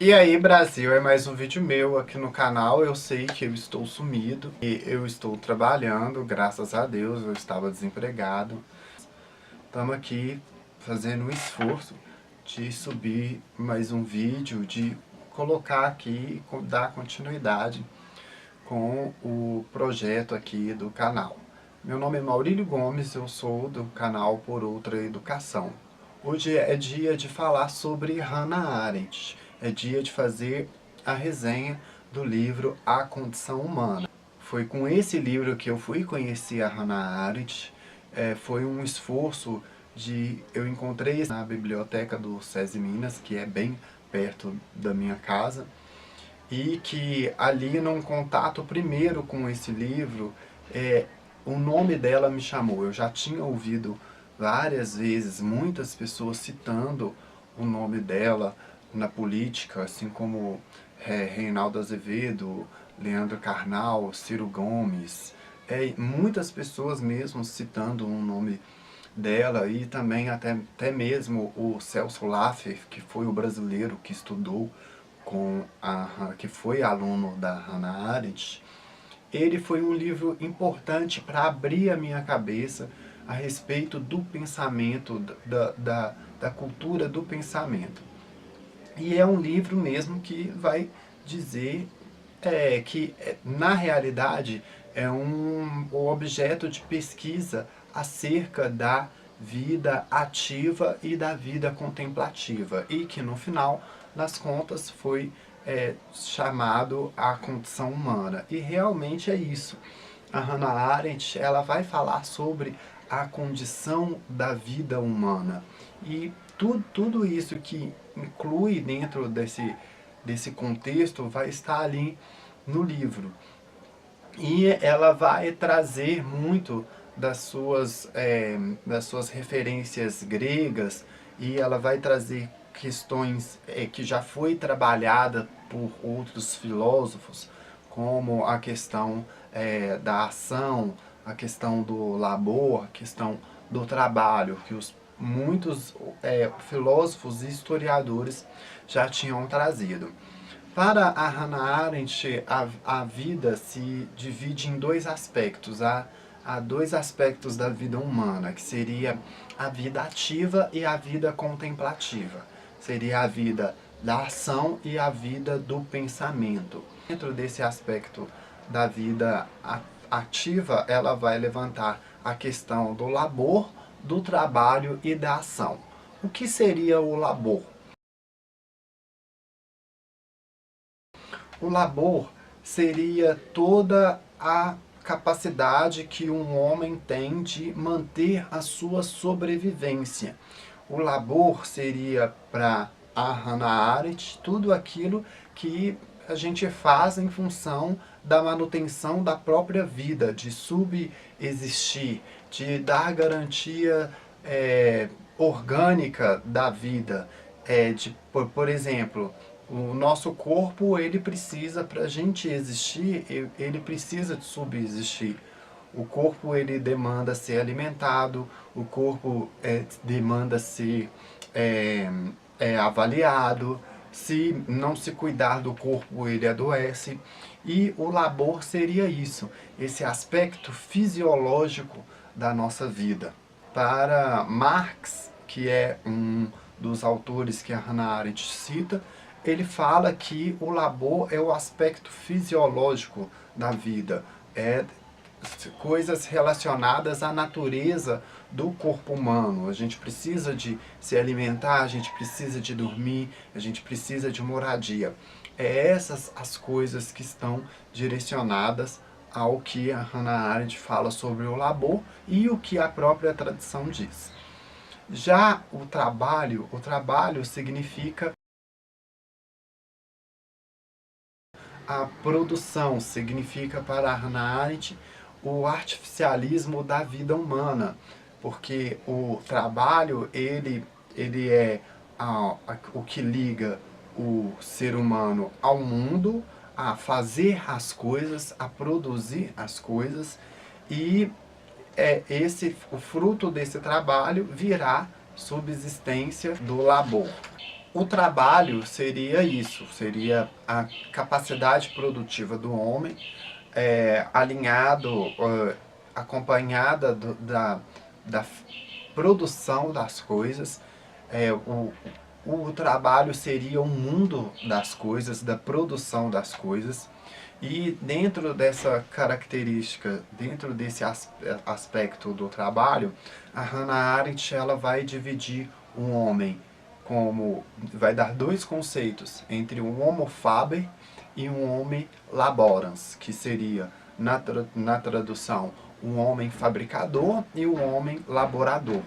E aí, Brasil, é mais um vídeo meu aqui no canal. Eu sei que eu estou sumido e eu estou trabalhando, graças a Deus, eu estava desempregado. Estamos aqui fazendo um esforço de subir mais um vídeo, de colocar aqui e dar continuidade com o projeto aqui do canal. Meu nome é Maurílio Gomes, eu sou do canal Por Outra Educação. Hoje é dia de falar sobre Hannah Arendt, é dia de fazer a resenha do livro A Condição Humana. Foi com esse livro que eu fui conhecer a Hannah Arendt, foi um esforço eu encontrei na biblioteca do SESI Minas, que é bem perto da minha casa, e que ali num contato primeiro com esse livro, o nome dela me chamou. Eu já tinha ouvido várias vezes muitas pessoas citando o nome dela na política, assim como Reinaldo Azevedo, Leandro Carnal, Ciro Gomes, muitas pessoas mesmo citando o nome dela, e também até mesmo o Celso Laffer, que foi o brasileiro que estudou que foi aluno da Hannah Arendt. Ele foi um livro importante para abrir a minha cabeça a respeito do pensamento, da cultura do pensamento. E é um livro mesmo que vai dizer que, na realidade, é um objeto de pesquisa acerca da vida ativa e da vida contemplativa, e que no final das contas foi chamado a condição humana. E realmente é isso. A Hannah Arendt, ela vai falar sobre a condição da vida humana. E tudo isso que inclui dentro desse contexto vai estar ali no livro. E ela vai trazer muito das suas referências gregas, e ela vai trazer questões que já foi trabalhada por outros filósofos, como a questão da ação, a questão do labor, a questão do trabalho, que muitos filósofos e historiadores já tinham trazido. Para a Hannah Arendt, a vida se divide em dois aspectos. Há dois aspectos da vida humana, que seria a vida ativa e a vida contemplativa. Seria a vida da ação e a vida do pensamento. Dentro desse aspecto da vida ativa, ela vai levantar a questão do labor, do trabalho e da ação. O que seria o labor? O labor seria toda a capacidade que um homem tem de manter a sua sobrevivência. O labor seria, para a Hannah Arendt, tudo aquilo que a gente faz em função da manutenção da própria vida, de subsistir, de dar garantia orgânica da vida. Por exemplo, o nosso corpo, ele precisa, para a gente existir, ele precisa de subsistir. O corpo, ele demanda ser alimentado, o corpo demanda ser avaliado. Se não se cuidar do corpo, ele adoece. E o labor seria isso, esse aspecto fisiológico da nossa vida. Para Marx, que é um dos autores que a Hannah Arendt cita, ele fala que o labor é o aspecto fisiológico da vida, coisas relacionadas à natureza do corpo humano. A gente precisa de se alimentar, a gente precisa de dormir, a gente precisa de moradia. Essas as coisas que estão direcionadas ao que a Hannah Arendt fala sobre o labor e o que a própria tradição diz. Já o trabalho significa a produção, significa para a Hannah Arendt o artificialismo da vida humana, porque o trabalho ele é o que liga o ser humano ao mundo, a fazer as coisas, a produzir as coisas, e o fruto desse trabalho virá subsistência do labor. O trabalho seria isso, seria a capacidade produtiva do homem, alinhado, acompanhada da produção das coisas. O trabalho seria o mundo das coisas, da produção das coisas. E dentro dessa característica, dentro desse aspecto do trabalho, a Hannah Arendt ela vai dividir um homem como, vai dar dois conceitos entre um homo faber e um homem laborans, que seria, na tradução, um homem fabricador e um homem laborador,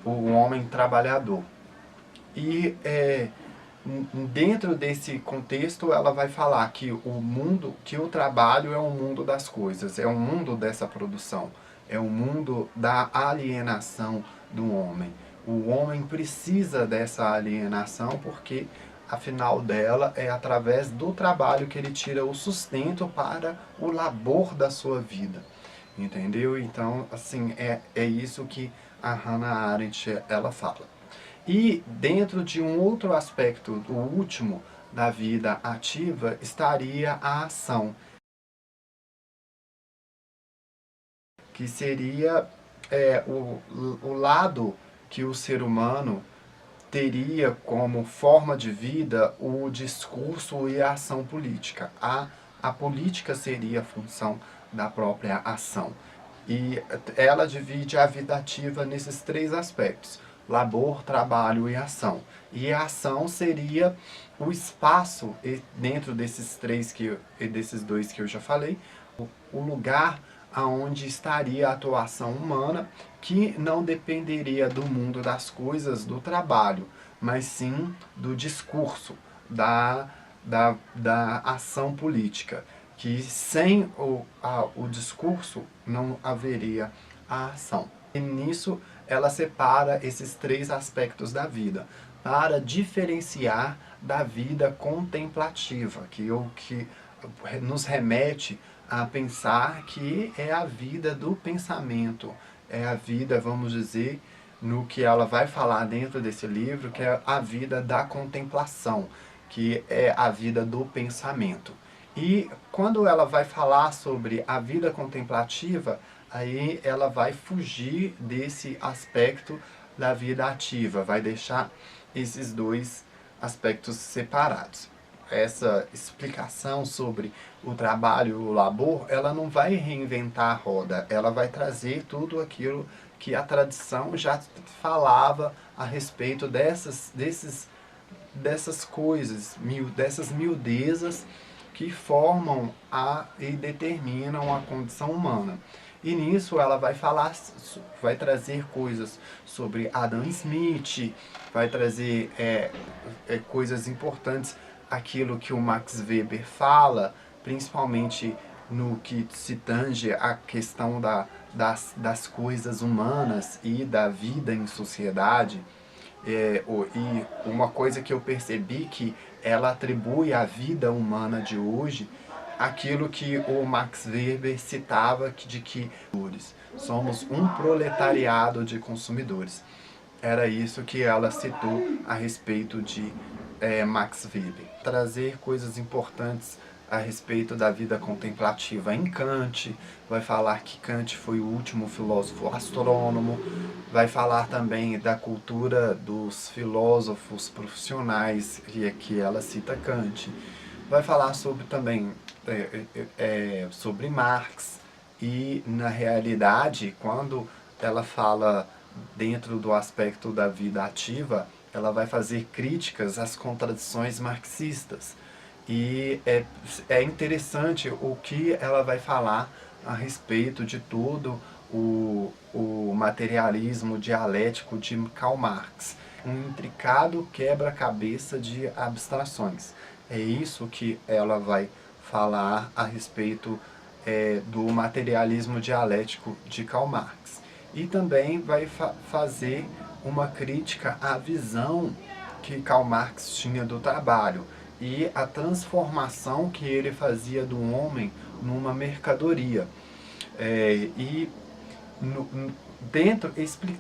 o homem trabalhador. E dentro desse contexto ela vai falar que o trabalho é o mundo das coisas, é o mundo dessa produção, é o mundo da alienação do homem. O homem precisa dessa alienação porque, afinal dela, é através do trabalho que ele tira o sustento para o labor da sua vida. Entendeu? Então, assim, é isso que a Hannah Arendt ela fala. E dentro de um outro aspecto, o último, da vida ativa, estaria a ação, que seria o lado que o ser humano teria como forma de vida o discurso e a ação política. A política seria a função da própria ação. E ela divide a vida ativa nesses três aspectos: labor, trabalho e ação. E a ação seria o espaço, dentro desses desses dois que eu já falei, o lugar aonde estaria a atuação humana, que não dependeria do mundo das coisas, do trabalho, mas sim do discurso, da ação política, que sem o discurso não haveria a ação. E nisso ela separa esses três aspectos da vida, para diferenciar da vida contemplativa, que nos remete a pensar que é a vida do pensamento, é a vida, vamos dizer, no que ela vai falar dentro desse livro, que é a vida da contemplação, que é a vida do pensamento. E quando ela vai falar sobre a vida contemplativa, aí ela vai fugir desse aspecto da vida ativa, vai deixar esses dois aspectos separados. Essa explicação sobre o trabalho e o labor, ela não vai reinventar a roda, ela vai trazer tudo aquilo que a tradição já falava a respeito dessas coisas, dessas miudezas que formam e determinam a condição humana. E nisso ela vai falar, vai trazer coisas sobre Adam Smith, vai trazer coisas importantes, aquilo que o Max Weber fala, principalmente no que se tange a questão das coisas humanas e da vida em sociedade. E uma coisa que eu percebi, que ela atribui à vida humana de hoje aquilo que o Max Weber citava, de que somos um proletariado de consumidores. Era isso que ela citou a respeito de Max Weber. Trazer coisas importantes a respeito da vida contemplativa em Kant, vai falar que Kant foi o último filósofo astrônomo, vai falar também da cultura dos filósofos profissionais, que aqui ela cita Kant, vai falar sobre também sobre Marx, e na realidade, quando ela fala dentro do aspecto da vida ativa, ela vai fazer críticas às contradições marxistas. E é interessante o que ela vai falar a respeito de todo o materialismo dialético de Karl Marx. Um intricado quebra-cabeça de abstrações. É isso que ela vai falar a respeito do materialismo dialético de Karl Marx. E também vai fazer uma crítica à visão que Karl Marx tinha do trabalho e a transformação que ele fazia do homem numa mercadoria.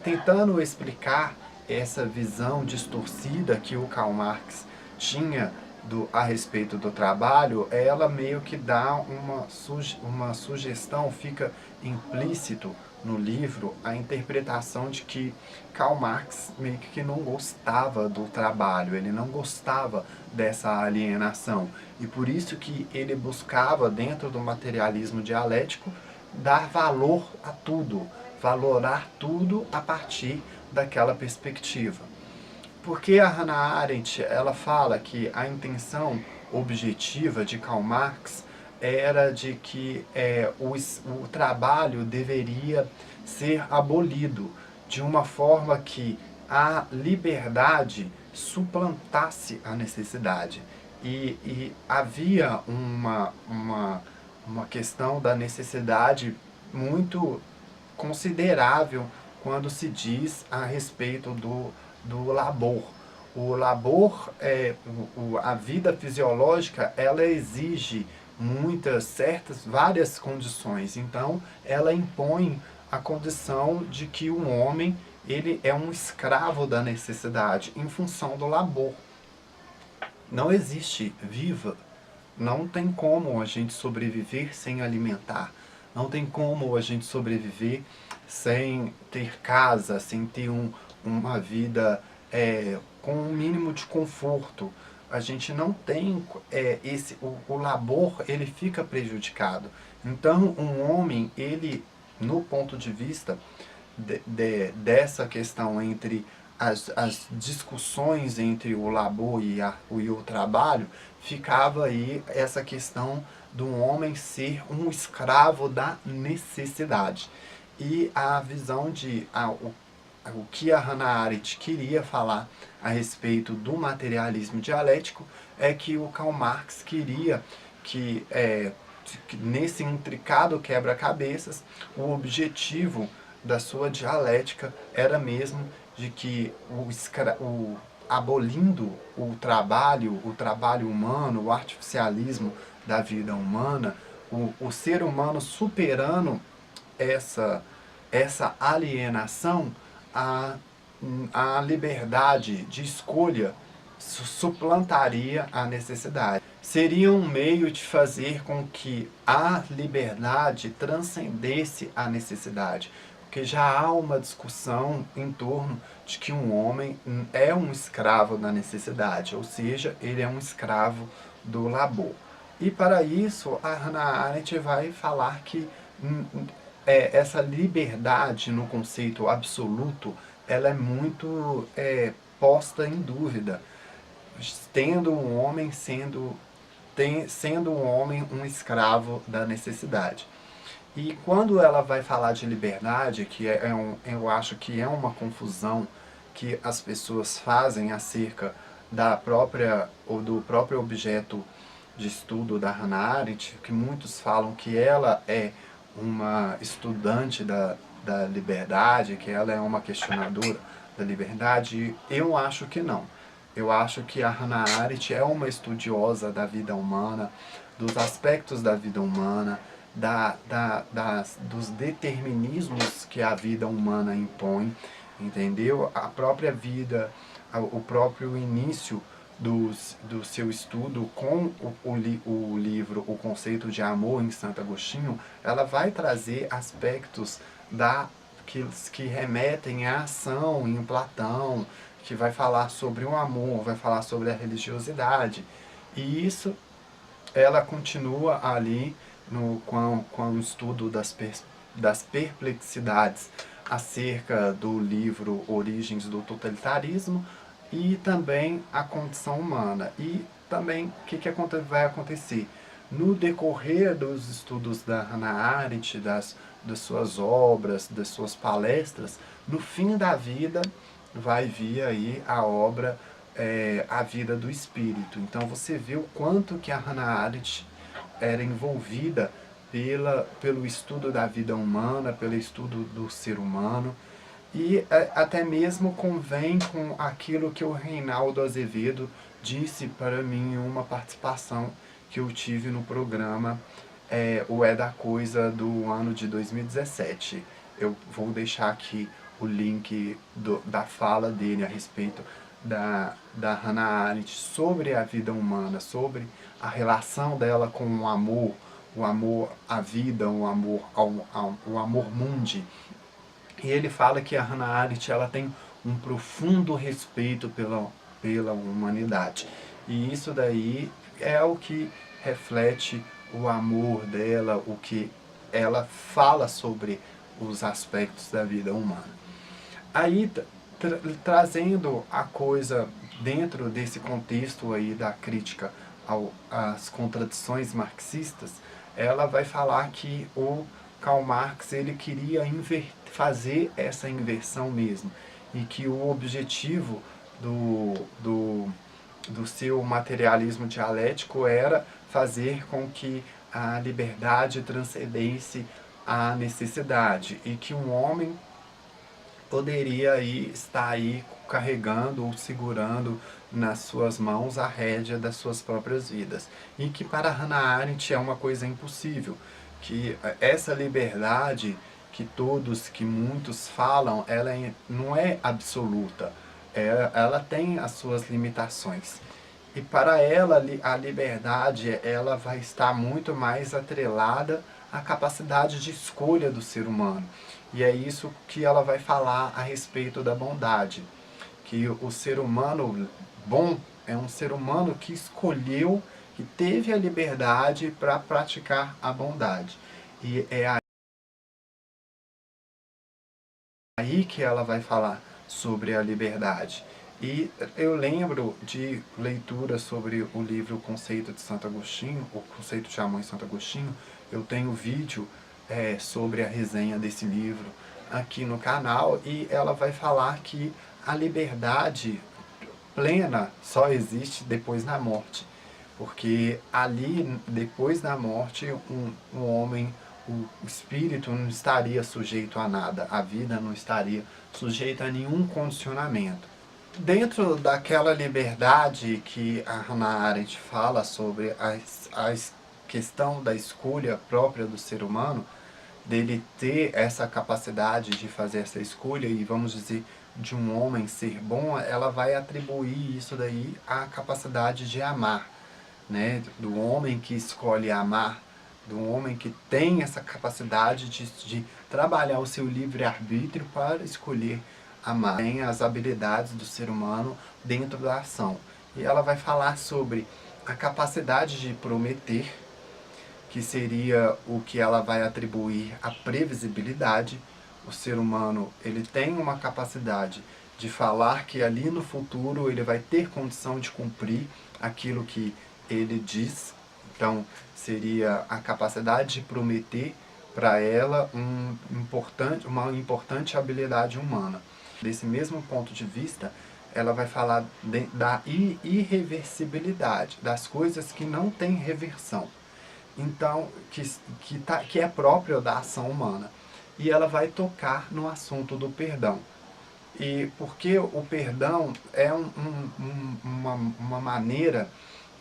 Tentando explicar essa visão distorcida que o Karl Marx tinha a respeito do trabalho, ela meio que dá uma sugestão, fica implícito no livro a interpretação de que Karl Marx meio que não gostava do trabalho, ele não gostava dessa alienação. E por isso que ele buscava, dentro do materialismo dialético, dar valor a tudo, valorar tudo a partir daquela perspectiva. Porque a Hannah Arendt, ela fala que a intenção objetiva de Karl Marx era de que o trabalho deveria ser abolido de uma forma que a liberdade suplantasse a necessidade. E havia uma questão da necessidade muito considerável quando se diz a respeito do labor. O labor, a vida fisiológica, ela exige várias condições. Então, ela impõe a condição de que o homem ele é um escravo da necessidade em função do labor. Não existe não tem como a gente sobreviver sem alimentar. Não tem como a gente sobreviver sem ter casa, sem ter uma vida com um mínimo de conforto. A gente não tem o labor, ele fica prejudicado. Então, um homem, ele, no ponto de vista dessa questão entre as discussões entre o labor e o trabalho, ficava aí essa questão do homem ser um escravo da necessidade. E a visão o que a Hannah Arendt queria falar a respeito do materialismo dialético é que o Karl Marx queria que nesse intricado quebra-cabeças, o objetivo da sua dialética era mesmo de que abolindo o trabalho humano, o artificialismo da vida humana, o ser humano superando essa alienação, a liberdade de escolha suplantaria a necessidade. Seria um meio de fazer com que a liberdade transcendesse a necessidade. Porque já há uma discussão em torno de que um homem é um escravo da necessidade, ou seja, ele é um escravo do labor. E para isso, a Hannah Arendt vai falar que essa liberdade no conceito absoluto, ela é muito posta em dúvida, sendo um homem um escravo da necessidade. E quando ela vai falar de liberdade, que eu acho que é uma confusão que as pessoas fazem acerca do próprio objeto de estudo da Hannah Arendt, que muitos falam que ela é uma estudante da liberdade, que ela é uma questionadora da liberdade. Eu acho que não. Eu acho que a Hannah Arendt é uma estudiosa da vida humana, dos aspectos da vida humana, dos determinismos que a vida humana impõe, entendeu? A própria vida, o próprio início do seu estudo com o livro O Conceito de Amor em Santo Agostinho, ela vai trazer aspectos que remetem à ação em Platão, que vai falar sobre o amor, vai falar sobre a religiosidade. E isso ela continua ali com o estudo das perplexidades acerca do livro Origens do Totalitarismo e também a condição humana. E também o que vai acontecer? No decorrer dos estudos da Hannah Arendt, das suas obras, das suas palestras, no fim da vida vai vir aí a obra A Vida do Espírito. Então você vê o quanto que a Hannah Arendt era envolvida pelo estudo da vida humana, pelo estudo do ser humano, e até mesmo convém com aquilo que o Reinaldo Azevedo disse para mim em uma participação que eu tive no programa o É da Coisa do ano de 2017. Eu vou deixar aqui o link da fala dele a respeito da Hannah Arendt sobre a vida humana, sobre a relação dela com o amor à vida, o amor mundi. E ele fala que a Hannah Arendt ela tem um profundo respeito pela humanidade. E isso daí é o que reflete o amor dela, o que ela fala sobre os aspectos da vida humana. Aí, trazendo a coisa dentro desse contexto aí da crítica às contradições marxistas, ela vai falar que o Karl Marx ele queria fazer essa inversão mesmo, e que o objetivo do seu materialismo dialético era fazer com que a liberdade transcendesse a necessidade, e que um homem poderia estar aí carregando ou segurando nas suas mãos a rédea das suas próprias vidas. E que para Hannah Arendt é uma coisa impossível, que essa liberdade que muitos falam, ela não é absoluta, ela tem as suas limitações. E para ela, a liberdade ela vai estar muito mais atrelada à capacidade de escolha do ser humano. E é isso que ela vai falar a respeito da bondade. Que o ser humano bom é um ser humano que escolheu, que teve a liberdade para praticar a bondade. E é aí que ela vai falar sobre a liberdade. E eu lembro de leitura sobre o livro O Conceito de Santo Agostinho, O Conceito de Amor em Santo Agostinho. Eu tenho vídeo sobre a resenha desse livro aqui no canal, e ela vai falar que a liberdade plena só existe depois da morte. Porque ali, depois da morte, um homem, o espírito não estaria sujeito a nada, a vida não estaria sujeita a nenhum condicionamento. Dentro daquela liberdade que a Hannah Arendt fala sobre a questão da escolha própria do ser humano, dele ter essa capacidade de fazer essa escolha, e vamos dizer, de um homem ser bom, ela vai atribuir isso daí à capacidade de amar, né? Do homem que escolhe amar, do homem que tem essa capacidade de trabalhar o seu livre-arbítrio para escolher amar. Tem as habilidades do ser humano dentro da ação. E ela vai falar sobre a capacidade de prometer, que seria o que ela vai atribuir à previsibilidade. O ser humano ele tem uma capacidade de falar que ali no futuro ele vai ter condição de cumprir aquilo que ele diz. Então, seria a capacidade de prometer para ela uma importante habilidade humana. Desse mesmo ponto de vista, ela vai falar da irreversibilidade, das coisas que não têm reversão. Então, que é próprio da ação humana. E ela vai tocar no assunto do perdão. E porque o perdão é uma maneira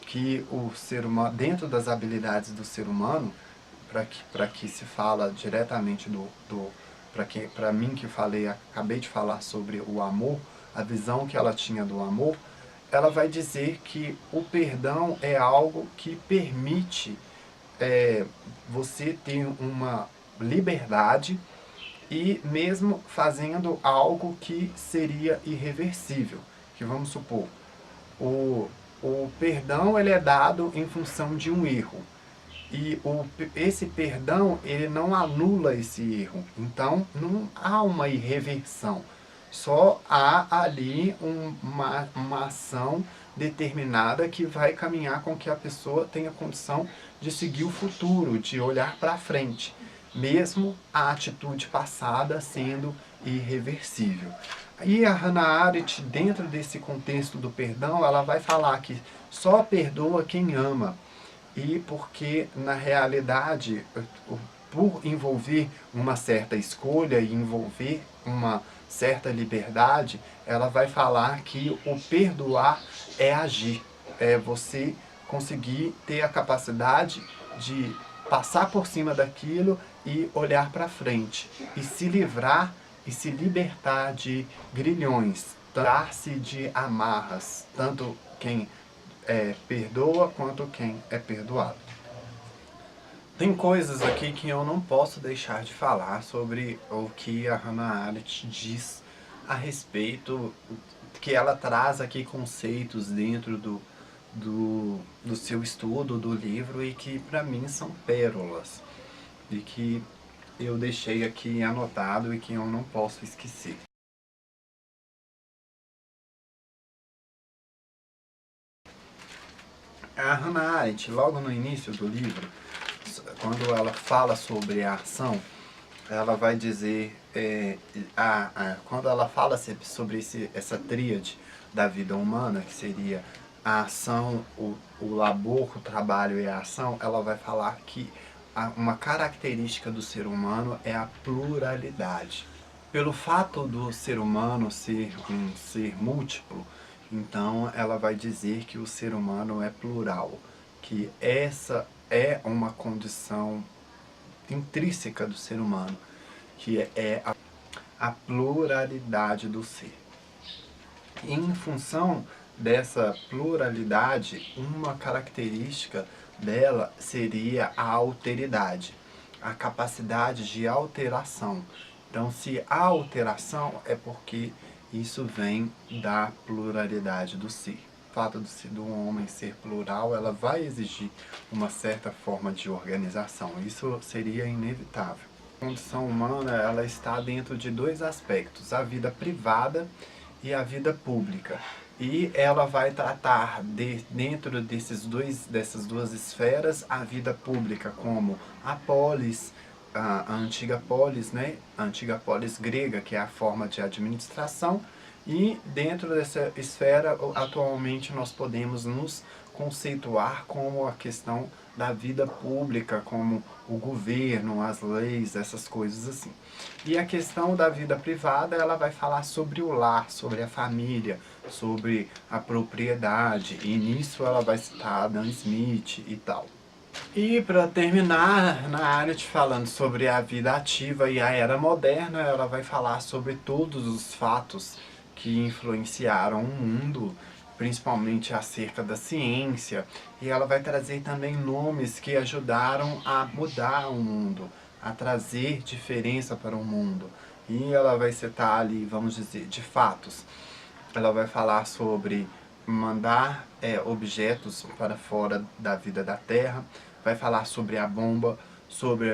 que o ser humano, dentro das habilidades do ser humano, para que se fala diretamente para mim que acabei de falar sobre o amor, a visão que ela tinha do amor, ela vai dizer que o perdão é algo que permite você ter uma liberdade, e mesmo fazendo algo que seria irreversível. Que vamos supor, o perdão ele é dado em função de um erro. E esse perdão ele não anula esse erro. Então não há uma irreversão. Só há ali uma ação determinada que vai caminhar com que a pessoa tenha condição de seguir o futuro, de olhar para frente, mesmo a atitude passada sendo irreversível. E a Hannah Arendt, dentro desse contexto do perdão, ela vai falar que só perdoa quem ama. E porque, na realidade, por envolver uma certa escolha e envolver uma certa liberdade, ela vai falar que o perdoar é agir, é você conseguir ter a capacidade de passar por cima daquilo e olhar para frente, e se livrar e se libertar de grilhões, dar-se de amarras, tanto quem perdoa quanto quem é perdoado. Tem coisas aqui que eu não posso deixar de falar sobre o que a Hannah Arendt diz a respeito, que ela traz aqui conceitos dentro do seu estudo, do livro, e que para mim são pérolas, e que eu deixei aqui anotado e que eu não posso esquecer. A Hannah Arendt, logo no início do livro, quando ela fala sobre a ação, ela vai dizer, quando ela fala sobre essa tríade da vida humana, que seria a ação, o labor, o trabalho e a ação, ela vai falar que uma característica do ser humano é a pluralidade. Pelo fato do ser humano ser um ser múltiplo, então ela vai dizer que o ser humano é plural, que essa é uma condição intrínseca do ser humano, que é a pluralidade do ser. E em função dessa pluralidade, uma característica dela seria a alteridade, a capacidade de alteração. Então, se há alteração, é porque isso vem da pluralidade do ser. O fato do homem ser plural, ela vai exigir uma certa forma de organização. Isso seria inevitável. A condição humana, ela está dentro de dois aspectos, a vida privada e a vida pública. E ela vai tratar dentro dessas duas esferas, a vida pública como a polis, a antiga polis, né? A antiga polis grega, que é a forma de administração, e dentro dessa esfera, atualmente, nós podemos nos conceituar como a questão da vida pública, como o governo, as leis, essas coisas assim. E a questão da vida privada, ela vai falar sobre o lar, sobre a família, sobre a propriedade, e nisso ela vai citar Adam Smith e tal. E para terminar, na área de falando sobre a vida ativa e a era moderna, ela vai falar sobre todos os fatos que influenciaram o mundo, principalmente acerca da ciência, e ela vai trazer também nomes que ajudaram a mudar o mundo, a trazer diferença para o mundo. E ela vai citar ali, vamos dizer, de fatos. Ela vai falar sobre mandar objetos para fora da vida da Terra, vai falar sobre a bomba, sobre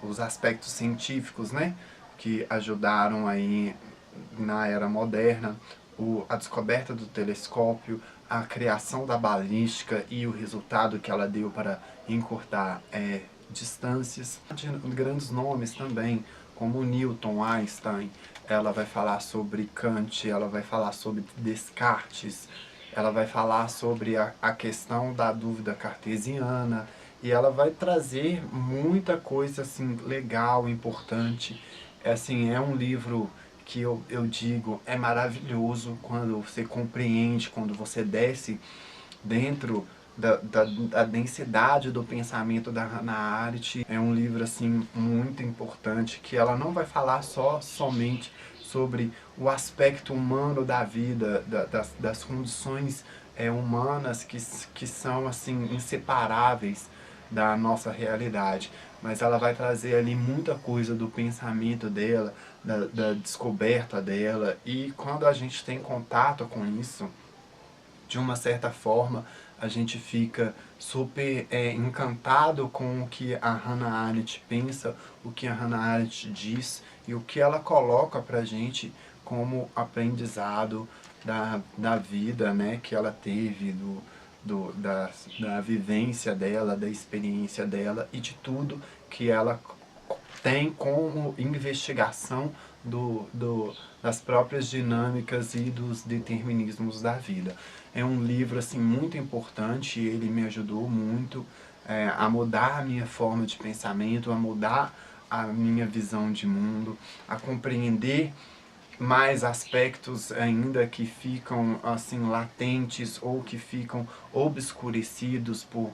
os aspectos científicos, né, que ajudaram aí na era moderna, a descoberta do telescópio, a criação da balística e o resultado que ela deu para encurtar distâncias. Grandes nomes também, como Newton, Einstein. Ela vai falar sobre Kant, ela vai falar sobre Descartes, ela vai falar sobre a questão da dúvida cartesiana, e ela vai trazer muita coisa assim legal, importante. Assim, é um livro que eu digo, é maravilhoso quando você compreende, quando você desce dentro da densidade do pensamento da Hannah Arendt. É um livro assim muito importante, que ela não vai falar somente sobre o aspecto humano da vida, das condições humanas que são assim inseparáveis da nossa realidade, mas ela vai trazer ali muita coisa do pensamento dela, da descoberta dela, e quando a gente tem contato com isso, de uma certa forma, a gente fica super encantado com o que a Hannah Arendt pensa, o que a Hannah Arendt diz e o que ela coloca pra gente como aprendizado da vida, né, que ela teve, da vivência dela, da experiência dela e de tudo que ela tem como investigação das próprias dinâmicas e dos determinismos da vida. É um livro assim muito importante, ele me ajudou muito a mudar a minha forma de pensamento, a mudar a minha visão de mundo, a compreender mais aspectos ainda que ficam assim latentes ou que ficam obscurecidos por,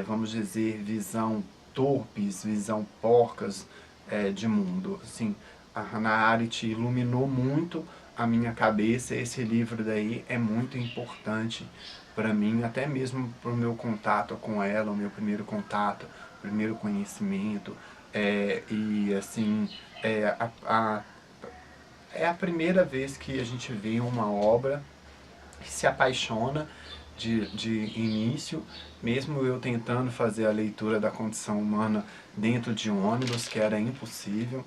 vamos dizer, visão torpes, visão porcas de mundo. Assim, A Hannah Arendt iluminou muito a minha cabeça. Esse livro daí é muito importante para mim, até mesmo para o meu contato com ela, o meu primeiro contato, o primeiro conhecimento. E assim, é é a primeira vez que a gente vê uma obra que se apaixona de início, mesmo eu tentando fazer a leitura da condição humana dentro de um ônibus, que era impossível,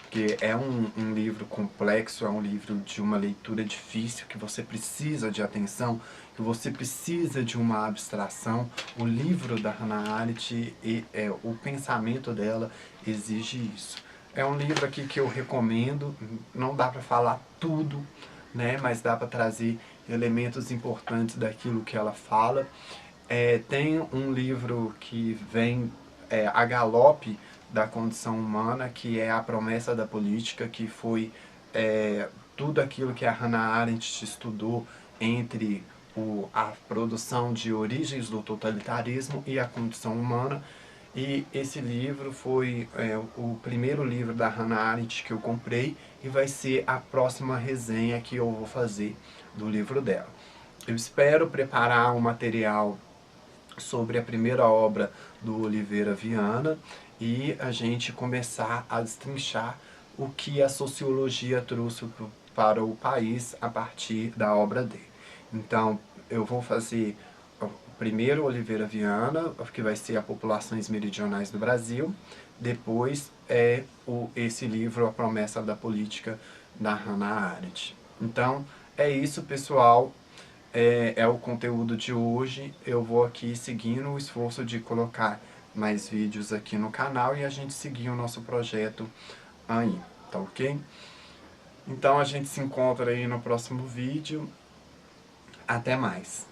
porque é um livro complexo, é um livro de uma leitura difícil, que você precisa de atenção, que você precisa de uma abstração. O livro da Hannah Arendt, o pensamento dela exige isso. É um livro aqui que eu recomendo, não dá para falar tudo, né, mas dá para trazer elementos importantes daquilo que ela fala. Tem um livro que vem a galope da condição humana, que é A Promessa da Política, que foi tudo aquilo que a Hannah Arendt estudou entre a produção de Origens do Totalitarismo e a Condição Humana. E esse livro foi o primeiro livro da Hannah Arendt que eu comprei e vai ser a próxima resenha que eu vou fazer do livro dela. Eu espero preparar um material sobre a primeira obra do Oliveira Viana e a gente começar a destrinchar o que a sociologia trouxe para o país a partir da obra dele. Então, eu vou fazer o primeiro Oliveira Viana, que vai ser a Populações Meridionais do Brasil. Depois esse livro, A Promessa da Política, da Hannah Arendt. Então, é isso, pessoal. É o conteúdo de hoje. Eu vou aqui seguindo o esforço de colocar mais vídeos aqui no canal e a gente seguir o nosso projeto aí, tá ok? Então a gente se encontra aí no próximo vídeo. Até mais!